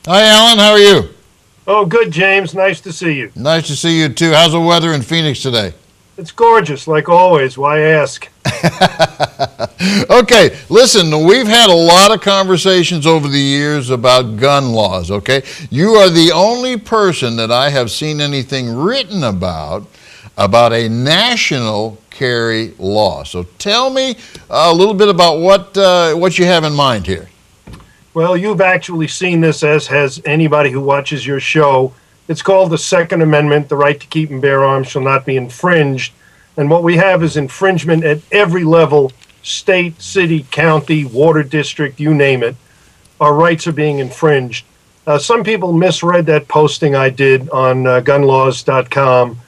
Hi, Alan. How are you? Oh, good, James. Nice to see you. Nice to see you, too. How's the weather in Phoenix today? It's gorgeous, like always. Why ask? Okay, listen, we've had a lot of conversations over the years about gun laws, okay? You are the only person that I have seen anything written about a national carry law. So tell me a little bit about what you have in mind here. Well, you've actually seen this, as has anybody who watches your show. It's called the Second Amendment. The right to keep and bear arms shall not be infringed. And what we have is infringement at every level: state, city, county, water district, you name it. Our rights are being infringed. Some people misread that posting I did on gunlaws.com.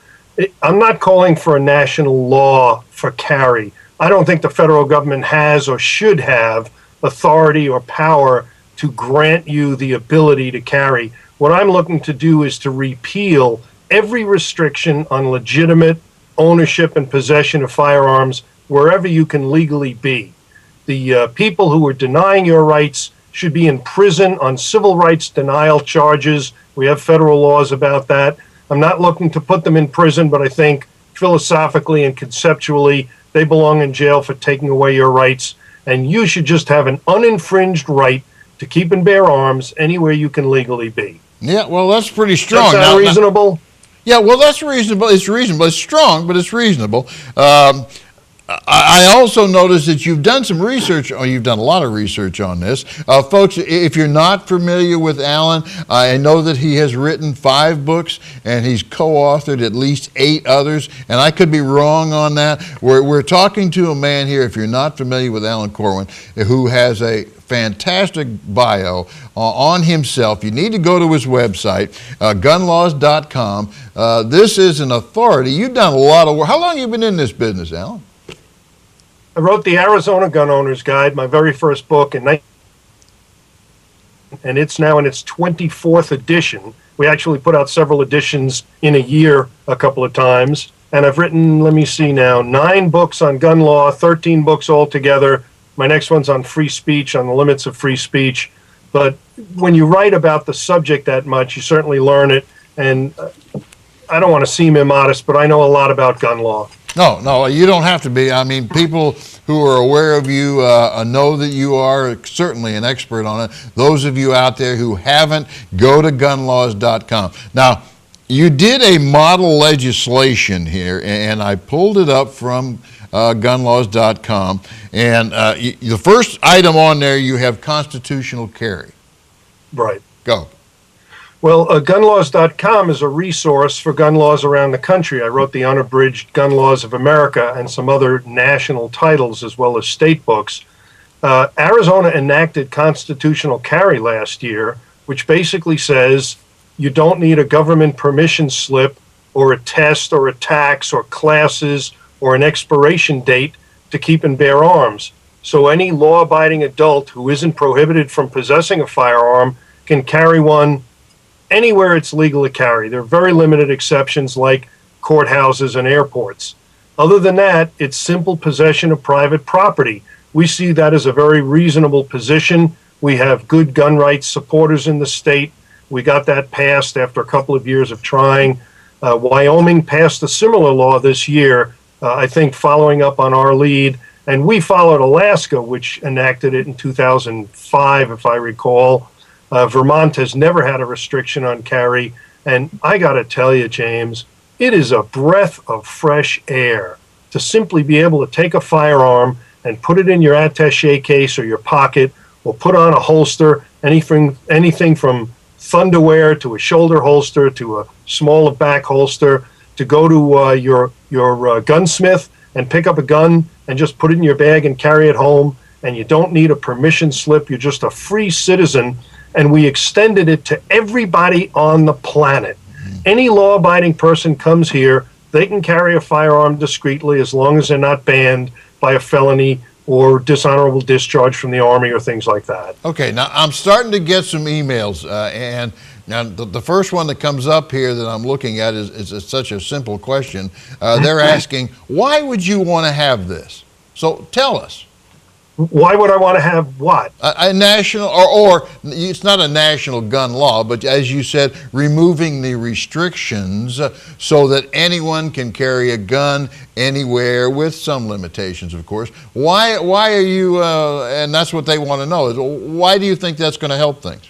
I'm not calling for a national law for carry. I don't think the federal government has or should have authority or power to grant you the ability to carry. What I'm looking to do is to repeal every restriction on legitimate ownership and possession of firearms wherever you can legally be. The people who are denying your rights should be in prison on civil rights denial charges. We have federal laws about that. I'm not looking to put them in prison, but I think philosophically and conceptually they belong in jail for taking away your rights. And you should just have an uninfringed right to keep and bear arms anywhere you can legally be. Yeah, well, that's pretty strong. Does that sound reasonable? Yeah, well, that's reasonable. It's reasonable. It's strong, but it's reasonable. I also noticed that you've done some research, or you've done a lot of research on this. Folks, if you're not familiar with Alan, I know that he has written 5 books, and he's co-authored at least 8 others, and I could be wrong on that. We're talking to a man here, if you're not familiar with Alan Korwin, who has a fantastic bio on himself. You need to go to his website, gunlaws.com. This is an authority. You've done a lot of work. How long have you been in this business, Alan? I wrote the Arizona Gun Owner's Guide, my very first book, and it's now in its 24th edition. We actually put out several editions in a year a couple of times. And I've written, let me see now, 9 books on gun law, 13 books altogether. My next one's on free speech, on the limits of free speech. But when you write about the subject that much, you certainly learn it. And I don't want to seem immodest, but I know a lot about gun law. No, you don't have to be. I mean, people who are aware of you know that you are certainly an expert on it. Those of you out there who haven't, go to gunlaws.com. Now, you did a model legislation here, and I pulled it up from gunlaws.com, and the first item on there, you have constitutional carry. Right. Go. Well, gunlaws.com is a resource for gun laws around the country. I wrote the unabridged Gun Laws of America and some other national titles, as well as state books. Arizona enacted constitutional carry last year, which basically says you don't need a government permission slip or a test or a tax or classes or an expiration date to keep and bear arms. So any law-abiding adult who isn't prohibited from possessing a firearm can carry one anywhere it's legal to carry. There are very limited exceptions like courthouses and airports. Other than that, it's simple possession of private property. We see that as a very reasonable position. We have good gun rights supporters in the state. We got that passed after a couple of years of trying. Wyoming passed a similar law this year, I think following up on our lead. And we followed Alaska, which enacted it in 2005, if I recall. Vermont has never had a restriction on carry. And I got to tell you, James, it is a breath of fresh air to simply be able to take a firearm and put it in your attaché case or your pocket, or put on a holster, anything from thunderwear to a shoulder holster to a small back holster, to go to your gunsmith and pick up a gun and just put it in your bag and carry it home. And you don't need a permission slip. You're just a free citizen. And we extended it to everybody on the planet. Any law-abiding person comes here, they can carry a firearm discreetly as long as they're not banned by a felony or dishonorable discharge from the Army or things like that. Okay, now I'm starting to get some emails, and now the first one that comes up here that I'm looking at is such a simple question. They're asking, why would you want to have this? So tell us. Why would I want to have what? A national, or it's not a national gun law, but as you said, removing the restrictions so that anyone can carry a gun anywhere with some limitations, of course. Why are you, and that's what they want to know, is why do you think that's going to help things?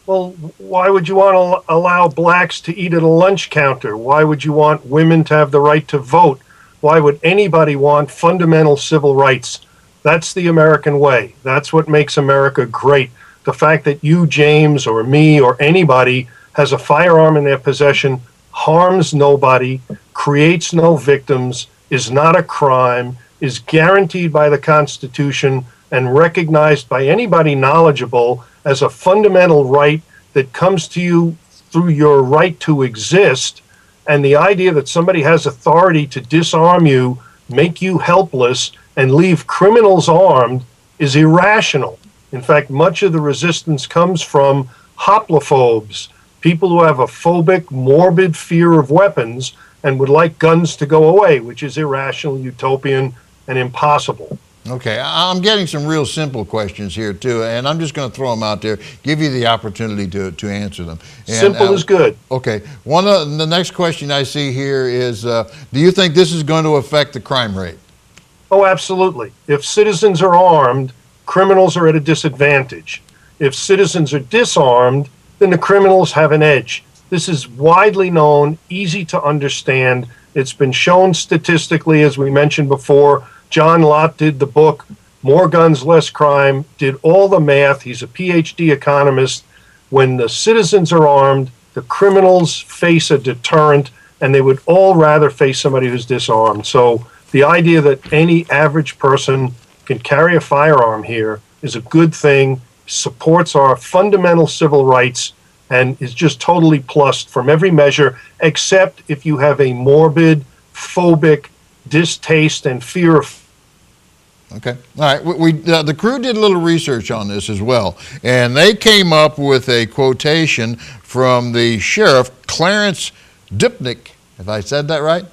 Well, why would you want to allow blacks to eat at a lunch counter? Why would you want women to have the right to vote? Why would anybody want fundamental civil rights? That's the American way. That's what makes America great. The fact that you, James, or me, or anybody has a firearm in their possession, harms nobody, creates no victims, is not a crime, is guaranteed by the Constitution and recognized by anybody knowledgeable as a fundamental right that comes to you through your right to exist. And the idea that somebody has authority to disarm you, make you helpless, and leave criminals armed is irrational. In fact, much of the resistance comes from hoplophobes, people who have a phobic, morbid fear of weapons and would like guns to go away, which is irrational, utopian, and impossible. Okay, I'm getting some real simple questions here too, and I'm just going to throw them out there, give you the opportunity to answer them. And, simple is good. Okay, the next question I see here is, do you think this is going to affect the crime rate? Oh, absolutely. If citizens are armed, criminals are at a disadvantage. If citizens are disarmed, then the criminals have an edge. This is widely known, easy to understand. It's been shown statistically, as we mentioned before. John Lott did the book, More Guns, Less Crime, did all the math. He's a PhD economist. When the citizens are armed, the criminals face a deterrent, and they would all rather face somebody who's disarmed. So the idea that any average person can carry a firearm here is a good thing, supports our fundamental civil rights, and is just totally plussed from every measure, except if you have a morbid, phobic distaste and fear of. Okay. All right. The crew did a little research on this as well, and they came up with a quotation from the sheriff, Clarence Dupnick. Have I said that right?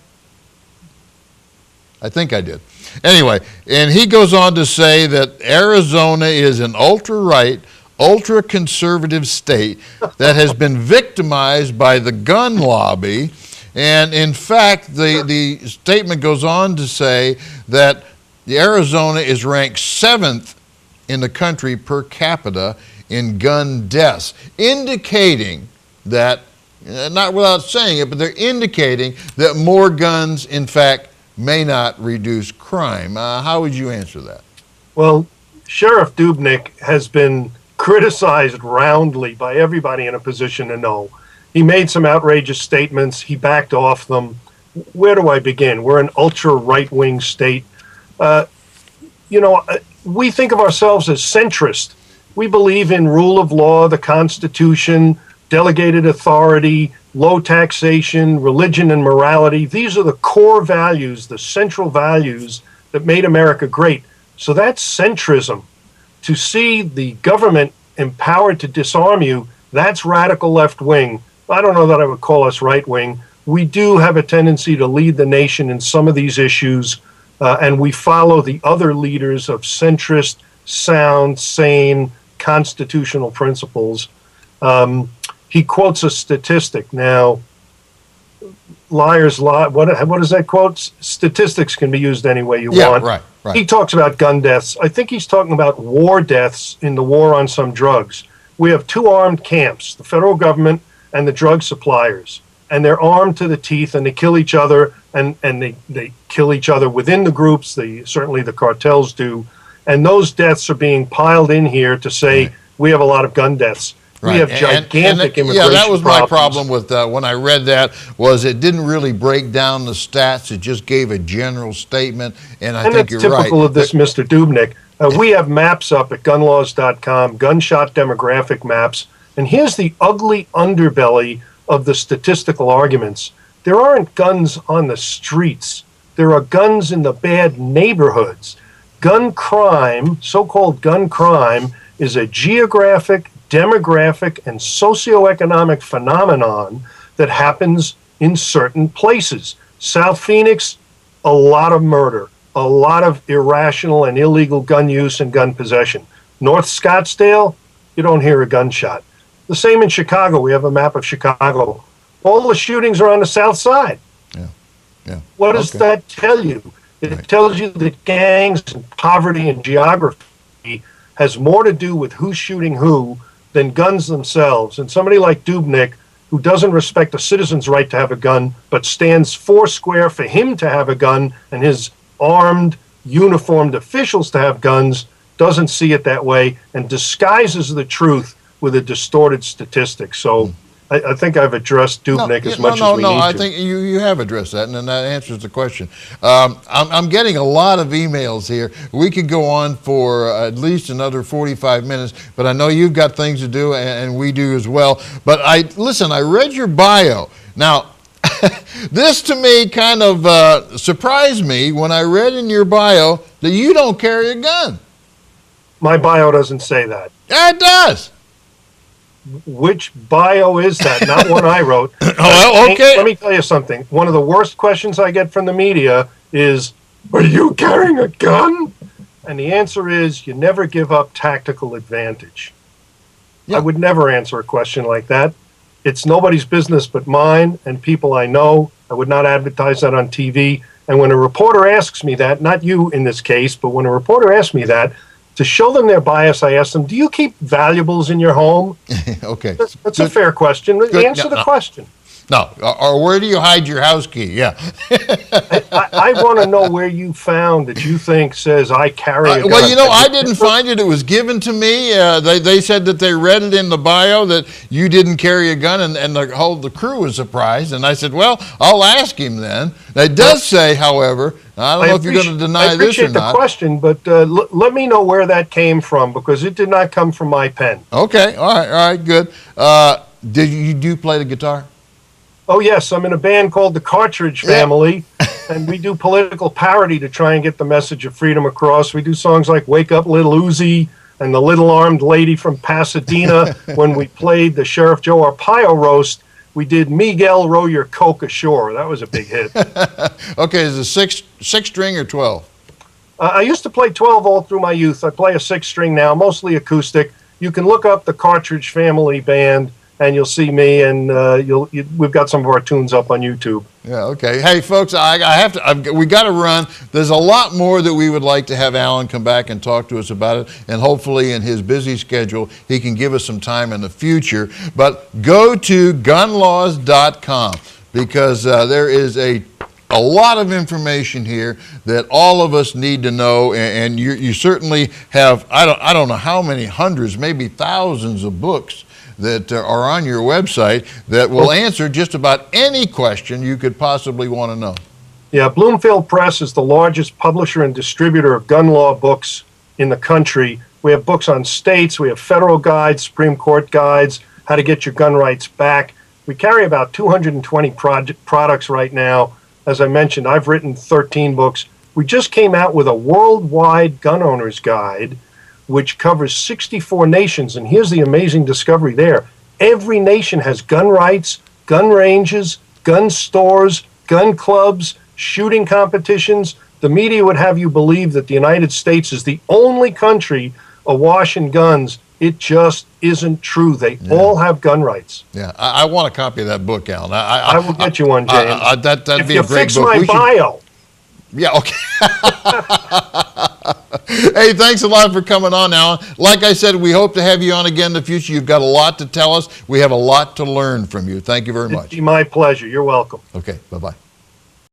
I think I did. Anyway, and he goes on to say that Arizona is an ultra-right, ultra-conservative state that has been victimized by the gun lobby. And in fact, the statement goes on to say that Arizona is ranked 7th in the country per capita in gun deaths, indicating that, not without saying it, but they're indicating that more guns, in fact, may not reduce crime. How would you answer that? Well, Sheriff Dubnik has been criticized roundly by everybody in a position to know. He made some outrageous statements. He backed off them. Where do I begin? We're an ultra right-wing state. We think of ourselves as centrist. We believe in rule of law, the Constitution, delegated authority, low taxation, religion, and morality. These are the core values, the central values that made America great. So that's centrism. To see the government empowered to disarm you, that's radical left wing. I don't know that I would call us right wing. We do have a tendency to lead the nation in some of these issues, and we follow the other leaders of centrist, sound, sane, constitutional principles. He quotes a statistic. Now, liars lie. What is that quote? Statistics can be used any way you want. Right. He talks about gun deaths. I think he's talking about war deaths in the war on some drugs. We have two armed camps, the federal government and the drug suppliers. And they're armed to the teeth, and they kill each other, and they kill each other within the groups. Certainly the cartels do. And those deaths are being piled in here to say we have a lot of gun deaths. Right. We have gigantic immigration Yeah, that was my problems. problem with when I read that, was it didn't really break down the stats. It just gave a general statement, and I think you're right. And it's typical of this Mr. Dubnik. We have maps up at gunlaws.com, gunshot demographic maps, and here's the ugly underbelly of the statistical arguments. There aren't guns on the streets. There are guns in the bad neighborhoods. Gun crime, so-called gun crime, is a geographic, demographic, and socioeconomic phenomenon that happens in certain places. South Phoenix, a lot of murder. a lot of irrational and illegal gun use and gun possession. North Scottsdale, you don't hear a gunshot. The same in Chicago. We have a map of Chicago. All the shootings are on the south side. Yeah. Yeah. What does that tell you? It tells you that gangs and poverty and geography has more to do with who's shooting who than guns themselves. And somebody like Dubnik, who doesn't respect a citizen's right to have a gun, but stands foursquare for him to have a gun and his armed, uniformed officials to have guns, doesn't see it that way and disguises the truth with a distorted statistic. So I think I've addressed Dubnik as much as we need to. I think you have addressed that, and then that answers the question. I'm getting a lot of emails here. We could go on for at least another 45 minutes, but I know you've got things to do, and we do as well. But listen, I read your bio. Now, this to me kind of surprised me when I read in your bio that you don't carry a gun. My bio doesn't say that. Yeah, it does. Which bio is that? Not one I wrote. Oh, okay. Let me tell you something. One of the worst questions I get from the media is, are you carrying a gun? And the answer is, you never give up tactical advantage. Yeah. I would never answer a question like that. It's nobody's business but mine and people I know. I would not advertise that on TV. And when a reporter asks me that, not you in this case, but when a reporter asks me that, to show them their bias, I ask them, do you keep valuables in your home? Okay. That's a fair question. Answer the question. No, or where do you hide your house key? Yeah. I want to know where you found that you think says I carry a gun. Well, you know, I didn't find it. It was given to me. They said that they read it in the bio that you didn't carry a gun, and the crew was surprised. And I said, well, I'll ask him then. It does say, however, I don't know if you're going to deny this or not. I appreciate the question, but let me know where that came from, because it did not come from my pen. Okay, all right, good. Did you play the guitar? Oh, yes, I'm in a band called the Cartridge Family, and we do political parody to try and get the message of freedom across. We do songs like Wake Up Little Uzi and The Little Armed Lady from Pasadena. When we played the Sheriff Joe Arpaio roast, we did Miguel Row Your Coke Ashore. That was a big hit. Okay, is it six string or 12? I used to play 12 all through my youth. I play a 6-string now, mostly acoustic. You can look up the Cartridge Family Band, and you'll see me, and we've got some of our tunes up on YouTube. Yeah, okay. Hey, folks, we got to run. There's a lot more that we would like to have Alan come back and talk to us about it, and hopefully in his busy schedule, he can give us some time in the future. But go to gunlaws.com, because there is a lot of information here that all of us need to know, and you certainly have, I don't know how many hundreds, maybe thousands of books that are on your website that will answer just about any question you could possibly want to know. Yeah, Bloomfield Press is the largest publisher and distributor of gun law books in the country. We have books on states, we have federal guides, Supreme Court guides, how to get your gun rights back. We carry about 220 products right now. As I mentioned, I've written 13 books. We just came out with a worldwide gun owner's guide, which covers 64 nations. And here's the amazing discovery there. Every nation has gun rights, gun ranges, gun stores, gun clubs, shooting competitions. The media would have you believe that the United States is the only country awash in guns. It just isn't true. They all have gun rights. Yeah, I want a copy of that book, Alan. I will get you one, James. That'd be a great book. If you fix my bio. Yeah, okay. Hey, thanks a lot for coming on, Alan. Like I said, we hope to have you on again in the future. You've got a lot to tell us. We have a lot to learn from you. Thank you very much. It'd be my pleasure. You're welcome. Okay, bye-bye.